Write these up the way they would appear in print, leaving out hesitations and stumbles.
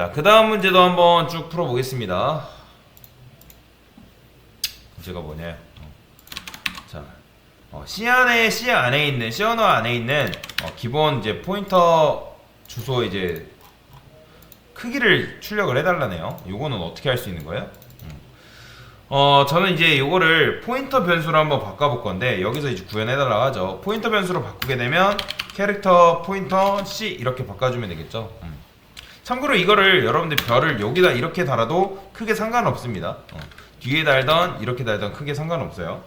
자, 그 다음 문제도 한번 쭉 풀어보겠습니다. 문제가 뭐냐? 자, C 안에 있는 C 언어 안에 있는 기본 이제 포인터 주소 이제 크기를 출력을 해달라네요. 요거는 어떻게 할 수 있는 거예요? 저는 이제 요거를 포인터 변수로 한번 바꿔볼 건데 여기서 이제 구현해달라고 하죠. 포인터 변수로 바꾸게 되면 캐릭터 포인터 C 이렇게 바꿔주면 되겠죠. 참고로 이거를 여러분들 별을 여기다 이렇게 달아도 크게 상관없습니다. 뒤에 달던 이렇게 달던 크게 상관없어요.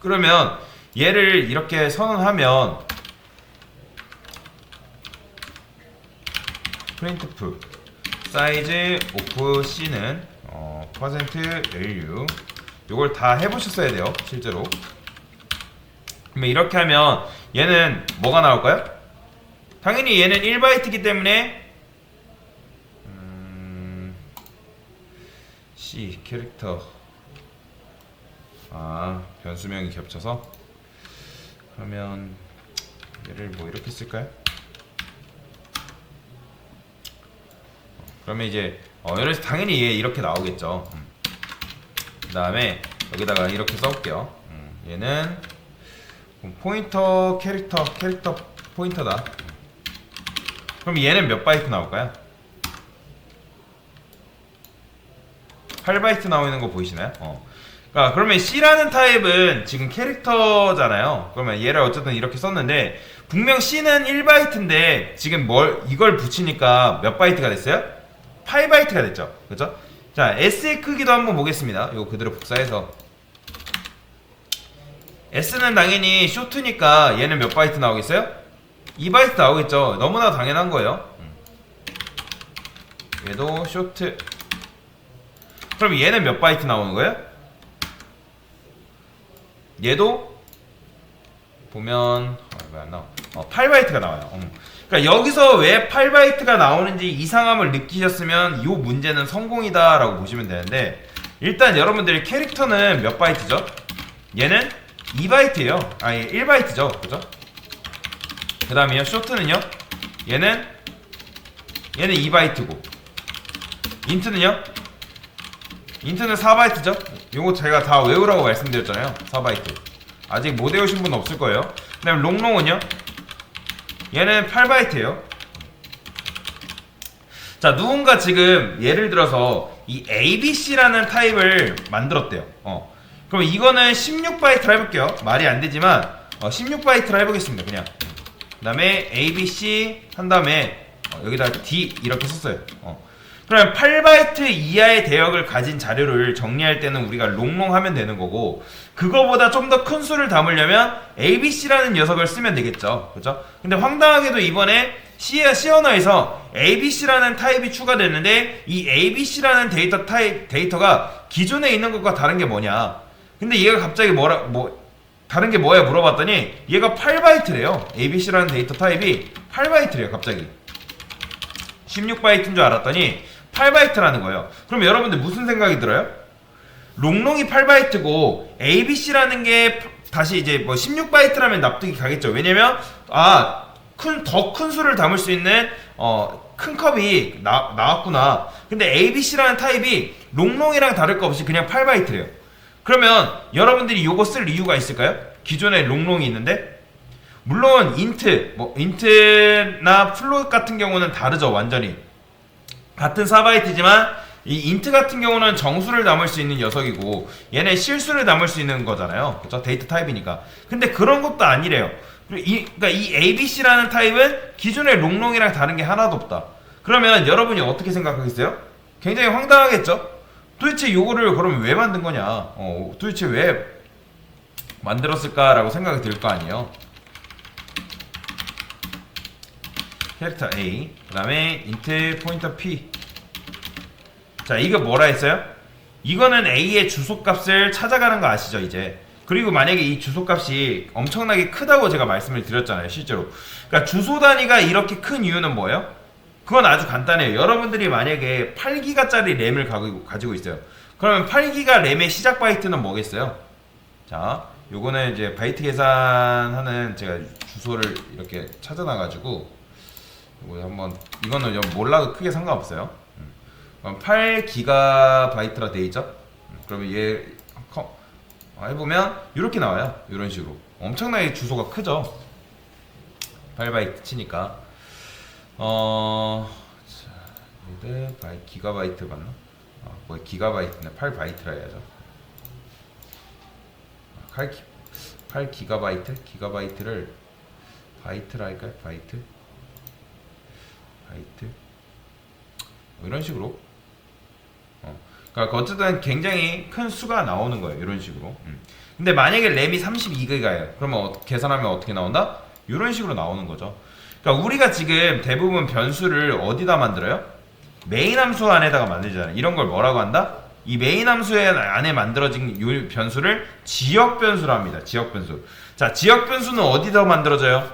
그러면 얘를 이렇게 선언하면 printf size of c는 %value 요걸 다 해보셨어야 돼요 실제로. 그러면 이렇게 하면 얘는 뭐가 나올까요? 당연히 얘는 1바이트이기 때문에 C 캐릭터 변수명이 겹쳐서 그러면 얘를 뭐 이렇게 쓸까요? 그러면 이제 이래서 당연히 얘 이렇게 나오겠죠. 그 다음에 여기다가 이렇게 써볼게요. 얘는 포인터 캐릭터 포인터다. 그럼 얘는 몇 바이트 나올까요? 8바이트 나오는 거 보이시나요? 그러니까 그러면 C라는 타입은 지금 캐릭터잖아요. 그러면 얘를 어쨌든 이렇게 썼는데 분명 C는 1바이트인데 지금 이걸 붙이니까 몇 바이트가 됐어요? 8바이트가 됐죠. 그렇죠? 자, S의 크기도 한번 보겠습니다. 이거 그대로 복사해서 S는 당연히 쇼트니까 얘는 몇 바이트 나오겠어요? 2바이트 나오겠죠. 너무나 당연한 거예요. 얘도 쇼트. 그럼 얘는 몇 바이트 나오는 거예요? 얘도 보면 왜 안 나와? 8바이트가 나와요. 그러니까 여기서 왜 8바이트가 나오는지 이상함을 느끼셨으면 이 문제는 성공이다 라고 보시면 되는데, 일단 여러분들이 캐릭터는 몇 바이트죠? 얘는 2바이트예요. 아니 1바이트죠. 그죠? 그 다음에요 쇼트는요, 얘는 2바이트고 인트는요, 인트는 4바이트죠? 요거 제가 다 외우라고 말씀드렸잖아요. 4바이트. 아직 못 외우신 분 없을 거예요. 그 다음에 롱롱은요, 얘는 8바이트예요. 자, 누군가 지금 예를 들어서 이 ABC라는 타입을 만들었대요. 그럼 이거는 16바이트로 해볼게요. 말이 안 되지만 16바이트로 해보겠습니다. 그냥. 그 다음에 ABC 한 다음에 여기다 D 이렇게 썼어요. 그러면 8바이트 이하의 대역을 가진 자료를 정리할 때는 우리가 롱롱 하면 되는 거고, 그거보다 좀 더 큰 수를 담으려면 ABC라는 녀석을 쓰면 되겠죠. 그죠? 근데 황당하게도 이번에 C 언어에서 ABC라는 타입이 추가됐는데, 이 ABC라는 데이터가 기존에 있는 것과 다른 게 뭐냐. 근데 얘가 갑자기 다른 게 뭐야 물어봤더니 얘가 8바이트래요. ABC라는 데이터 타입이 8바이트래요. 갑자기 16바이트인 줄 알았더니 8바이트라는 거예요. 그럼 여러분들 무슨 생각이 들어요? 롱롱이 8바이트고 ABC라는 게 다시 이제 16바이트라면 납득이 가겠죠. 왜냐면 더 큰 수를 담을 수 있는 큰 컵이 나왔구나. 근데 ABC라는 타입이 롱롱이랑 다를 거 없이 그냥 8바이트래요. 그러면 여러분들이 요거 쓸 이유가 있을까요? 기존에 롱롱이 있는데, 물론 인트나 플롯 같은 경우는 다르죠. 완전히 같은 4바이트지만 이 인트 같은 경우는 정수를 담을 수 있는 녀석이고 얘는 실수를 담을 수 있는 거잖아요. 그렇죠? 데이터 타입이니까. 근데 그런 것도 아니래요. 그러니까 이 ABC라는 타입은 기존의 롱롱이랑 다른 게 하나도 없다. 그러면 여러분이 어떻게 생각하겠어요? 굉장히 황당하겠죠? 도대체 요거를 그러면 왜 만든 거냐? 도대체 왜 만들었을까라고 생각이 들 거 아니에요. 캐릭터 A, 그 다음에 int 포인터 P. 자, 이거 뭐라 했어요? 이거는 A의 주소값을 찾아가는 거 아시죠 이제? 그리고 만약에 이 주소값이 엄청나게 크다고 제가 말씀을 드렸잖아요 실제로. 그러니까 주소 단위가 이렇게 큰 이유는 뭐예요? 그건 아주 간단해요. 여러분들이 만약에 8기가짜리 램을 가지고 있어요. 그러면 8기가 램의 시작 바이트는 뭐겠어요? 자, 요거는 이제 바이트 계산하는 제가 주소를 이렇게 찾아놔가지고 이거 한번 이거는 몰라도 크게 상관없어요. 8GB라 돼 있죠. 그러면 얘 해보면 이렇게 나와요. 이런 식으로 엄청나게 주소가 크죠. 8바이트 치니까 기가바이트 맞나? 뭐 기가바이트네. 8바이트라 해야죠. 8기가바이트? 기가바이트를 바이트라 할까요? 바이트? 뭐 이런 식으로. 그러니까 어쨌든 굉장히 큰 수가 나오는 거예요. 이런 식으로. 근데 만약에 램이 32기가예요. 그러면 계산하면 어떻게 나온다? 이런 식으로 나오는 거죠. 그러니까 우리가 지금 대부분 변수를 어디다 만들어요? 메인 함수 안에다가 만들잖아요. 이런 걸 뭐라고 한다? 이 메인 함수 안에 만들어진 이 변수를 지역 변수라 합니다. 지역 변수. 자, 지역 변수는 어디서 만들어져요?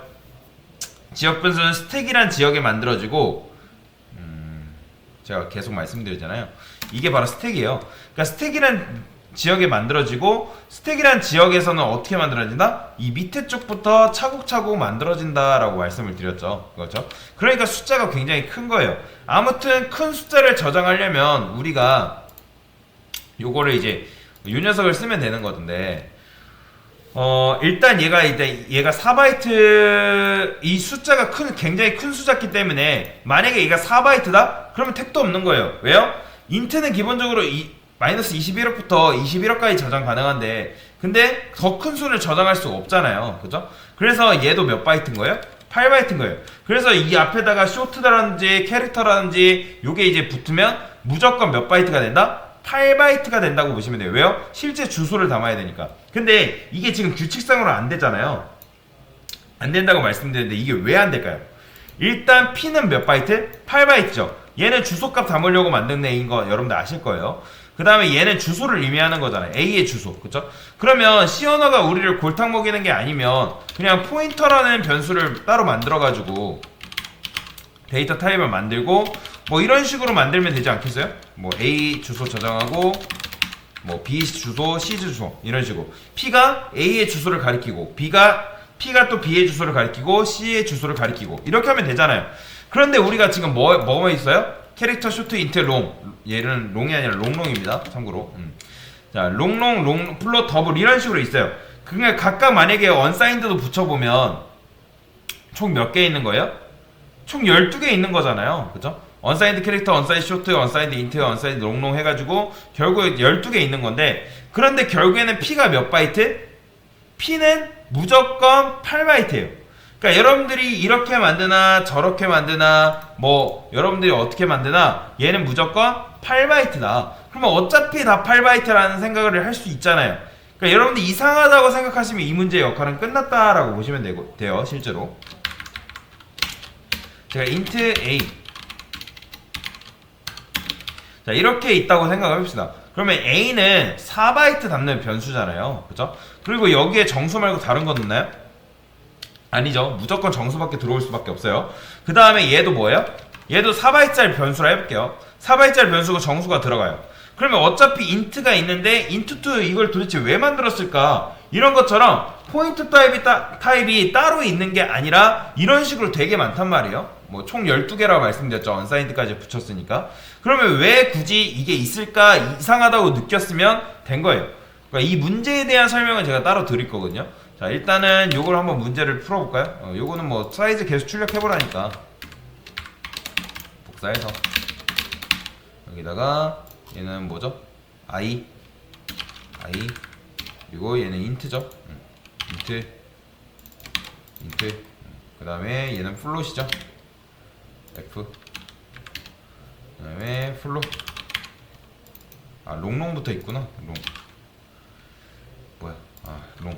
지역 변수는 스택이란 지역에 만들어지고, 제가 계속 말씀드리잖아요. 이게 바로 스택이에요. 그러니까 스택이란 지역에 만들어지고, 스택이란 지역에서는 어떻게 만들어진다? 이 밑에 쪽부터 차곡차곡 만들어진다라고 말씀을 드렸죠. 그렇죠? 그러니까 숫자가 굉장히 큰 거예요. 아무튼 큰 숫자를 저장하려면 우리가 요거를 이제 이 녀석을 쓰면 되는 건데, 일단 얘가 4바이트 이 숫자가 굉장히 큰 숫자기 때문에 만약에 얘가 4바이트다? 그러면 택도 없는 거예요. 왜요? 인트는 기본적으로 마이너스 21억부터 21억까지 저장 가능한데, 근데 더 큰 수를 저장할 수가 없잖아요. 그죠? 그래서 얘도 몇 바이트인 거예요? 8바이트인 거예요. 그래서 이 앞에다가 쇼트라든지 캐릭터라든지 요게 이제 붙으면 무조건 몇 바이트가 된다? 8바이트가 된다고 보시면 돼요. 왜요? 실제 주소를 담아야 되니까. 근데 이게 지금 규칙상으로 안 되잖아요. 안 된다고 말씀드렸는데 이게 왜 안 될까요? 일단 P는 몇 바이트? 8바이트죠. 얘는 주소값 담으려고 만든 애인 거 여러분들 아실 거예요. 그 다음에 얘는 주소를 의미하는 거잖아요. A의 주소. 그쵸? 그러면 C 언어가 우리를 골탕 먹이는 게 아니면 그냥 포인터라는 변수를 따로 만들어가지고 데이터 타입을 만들고 뭐 이런 식으로 만들면 되지 않겠어요? 뭐 A 주소 저장하고 뭐 B 주소, C 주소 이런 식으로 P가 A의 주소를 가리키고 P가 또 B의 주소를 가리키고 C의 주소를 가리키고 이렇게 하면 되잖아요. 그런데 우리가 지금 뭐가 있어요? 캐릭터 쇼트 인트 롱. 얘는 롱이 아니라 롱롱입니다. 참고로. 자, 롱롱 플롯 더블 이런 식으로 있어요. 그러니까 각각 만약에 언사인드도 붙여보면 총 몇 개 있는 거예요? 총 12개 있는 거잖아요. 그죠? 언사인드 캐릭터, 언사인드 쇼트, 언사인드 인트, 언사인드 롱롱 해가지고 결국에 12개 있는 건데, 그런데 결국에는 P가 몇 바이트? P는 무조건 8바이트예요. 그러니까 여러분들이 이렇게 만드나 저렇게 만드나 뭐 여러분들이 어떻게 만드나 얘는 무조건 8바이트다. 그러면 어차피 다 8바이트라는 생각을 할 수 있잖아요. 그러니까 여러분들 이상하다고 생각하시면 이 문제의 역할은 끝났다라고 보시면 돼요. 실제로 제가 int a 자 이렇게 있다고 생각을 해봅시다. 그러면 a는 4바이트 담는 변수잖아요. 그죠? 그리고 여기에 정수 말고 다른 거 넣나요? 아니죠. 무조건 정수밖에 들어올 수밖에 없어요. 그 다음에 얘도 뭐예요? 얘도 4바이트짜리 변수라 해볼게요. 4바이트짜리 변수고 정수가 들어가요. 그러면 어차피 int가 있는데 int2 이걸 도대체 왜 만들었을까? 이런 것처럼 포인트 타입이 따로 있는 게 아니라 이런 식으로 되게 많단 말이에요. 뭐 총 12개라고 말씀드렸죠. 언사인드까지 붙였으니까. 그러면 왜 굳이 이게 있을까 이상하다고 느꼈으면 된 거예요. 그러니까 이 문제에 대한 설명은 제가 따로 드릴 거거든요. 자, 일단은 요걸 한번 문제를 풀어볼까요? 요거는 뭐 사이즈 계속 출력해보라니까. 복사해서 여기다가 얘는 뭐죠? i 그리고 얘는 int죠. int 그 다음에 얘는 플롯이죠. f 그 다음에 플롯 롱롱부터 있구나. 롱 뭐야 롱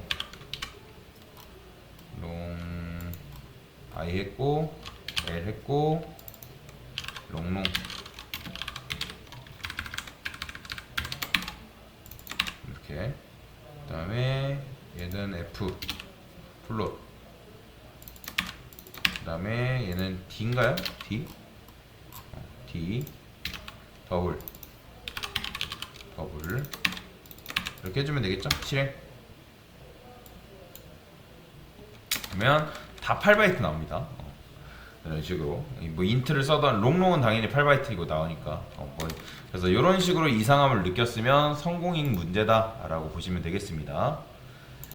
I 했고 L 했고 롱롱 이렇게. 그 다음에 얘는 F 플롯. 그 다음에 얘는 D인가요? D 더블 이렇게 해주면 되겠죠? 실행. 그러면 다 8바이트 나옵니다. 이런 식으로 뭐 인트를 써던 롱롱은 당연히 8바이트이고 나오니까 뭐 그래서 이런 식으로 이상함을 느꼈으면 성공인 문제다라고 보시면 되겠습니다.